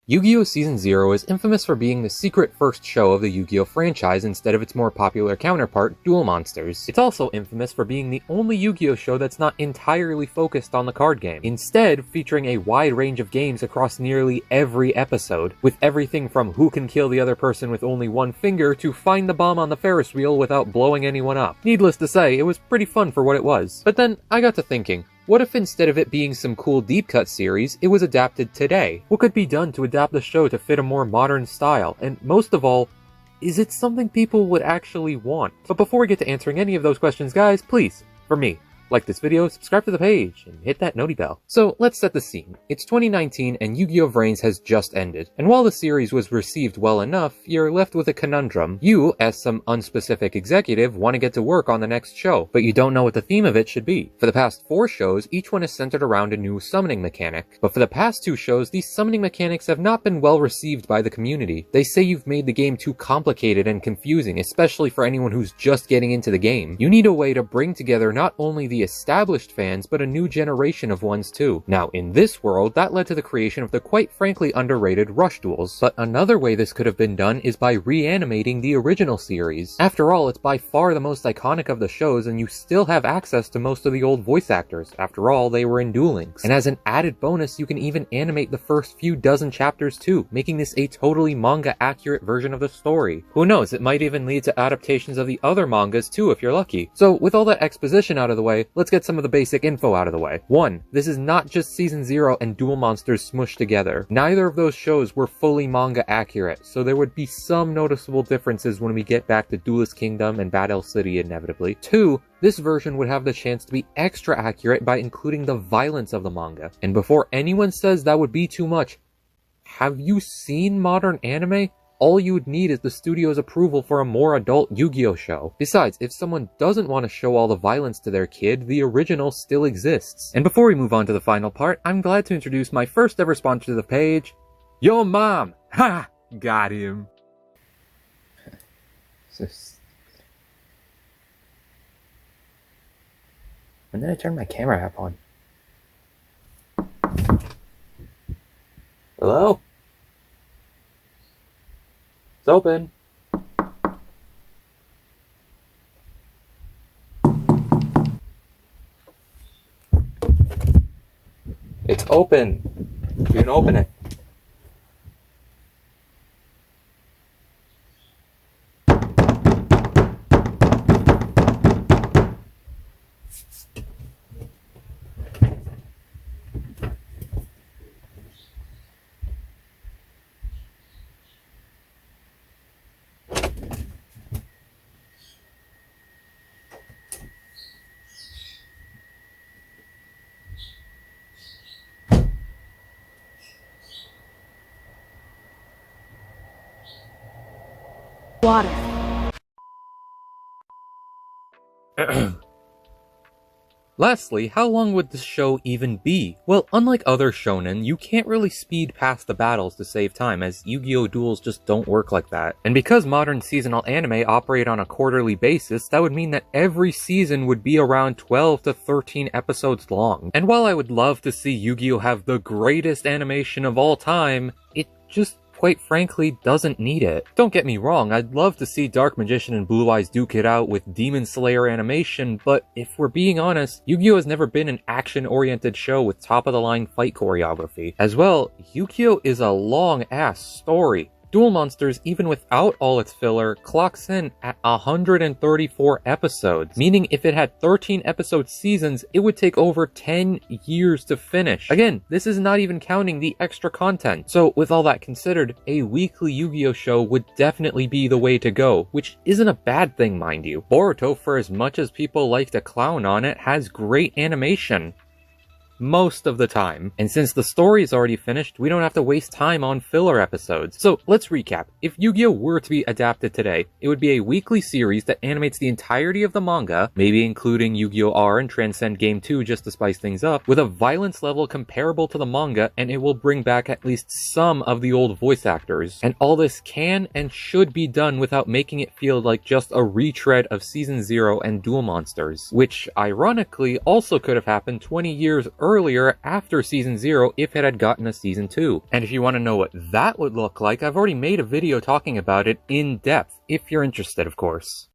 Yu-Gi-Oh! Season 0 is infamous for being the secret first show of the Yu-Gi-Oh! Franchise instead of its more popular counterpart, Duel Monsters. It's also infamous for being the only Yu-Gi-Oh! Show that's not entirely focused on the card game, instead featuring a wide range of games across nearly every episode, with everything from who can kill the other person with only one finger to find the bomb on the Ferris wheel without blowing anyone up. Needless to say, it was pretty fun for what it was. But then, I got to thinking, what if instead of it being some cool deep cut series, it was adapted today? What could be done to adapt the show to fit a more modern style? And most of all, is it something people would actually want? But before we get to answering any of those questions, guys, please, for me, like this video, subscribe to the page, and hit that noti bell. So let's set the scene. It's 2019 and Yu-Gi-Oh! Reigns has just ended. And while the series was received well enough, you're left with a conundrum. You, as some unspecific executive, want to get to work on the next show, but you don't know what the theme of it should be. For the past 4 shows, each one is centered around a new summoning mechanic. But for the past 2 shows, these summoning mechanics have not been well received by the community. They say you've made the game too complicated and confusing, especially for anyone who's just getting into the game. You need a way to bring together not only the established fans, but a new generation of ones too. Now, in this world, that led to the creation of the quite frankly underrated Rush Duels, but another way this could have been done is by reanimating the original series. After all, it's by far the most iconic of the shows, and you still have access to most of the old voice actors. After all, they were in Duel Links. And as an added bonus, you can even animate the first few dozen chapters too, making this a totally manga-accurate version of the story. Who knows, it might even lead to adaptations of the other mangas too if you're lucky. So, with all that exposition out of the way, let's get some of the basic info out of the way. 1. This is not just Season 0 and Duel Monsters smushed together. Neither of those shows were fully manga accurate, so there would be some noticeable differences when we get back to Duelist Kingdom and Battle City inevitably. 2. This version would have the chance to be extra accurate by including the violence of the manga. And before anyone says that would be too much, have you seen modern anime? All you would need is the studio's approval for a more adult Yu-Gi-Oh! Show. Besides, if someone doesn't want to show all the violence to their kid, the original still exists. And before we move on to the final part, I'm glad to introduce my first ever sponsor to the page, Yo Mom! Ha! Got him! When did I turn my camera app on? Hello? It's open. It's open. You can open it. Water. Lastly, how long would this show even be? Well, unlike other shonen, you can't really speed past the battles to save time, as Yu-Gi-Oh! Duels just don't work like that. And because modern seasonal anime operate on a quarterly basis, that would mean that every season would be around 12 to 13 episodes long. And while I would love to see Yu-Gi-Oh! Have the greatest animation of all time, it just quite frankly doesn't need it. Don't get me wrong, I'd love to see Dark Magician and Blue Eyes duke it out with Demon Slayer animation, but if we're being honest, Yu-Gi-Oh! Has never been an action-oriented show with top-of-the-line fight choreography. As well, Yu-Gi-Oh! Is a long-ass story. Duel Monsters, even without all its filler, clocks in at 134 episodes, meaning if it had 13 episode seasons, it would take over 10 years to finish. Again, this is not even counting the extra content. So with all that considered, a weekly Yu-Gi-Oh! Show would definitely be the way to go, which isn't a bad thing, mind you. Boruto, for as much as people like to clown on it, has great animation. Most of the time. And since the story is already finished, we don't have to waste time on filler episodes. So let's recap. If Yu-Gi-Oh! Were to be adapted today, it would be a weekly series that animates the entirety of the manga, maybe including Yu-Gi-Oh! R and Transcend Game 2 just to spice things up, with a violence level comparable to the manga, and it will bring back at least some of the old voice actors. And all this can and should be done without making it feel like just a retread of Season 0 and Duel Monsters, which ironically also could have happened 20 years earlier after Season 0 if it had gotten a Season 2. And if you want to know what that would look like, I've already made a video talking about it in depth, if you're interested, of course.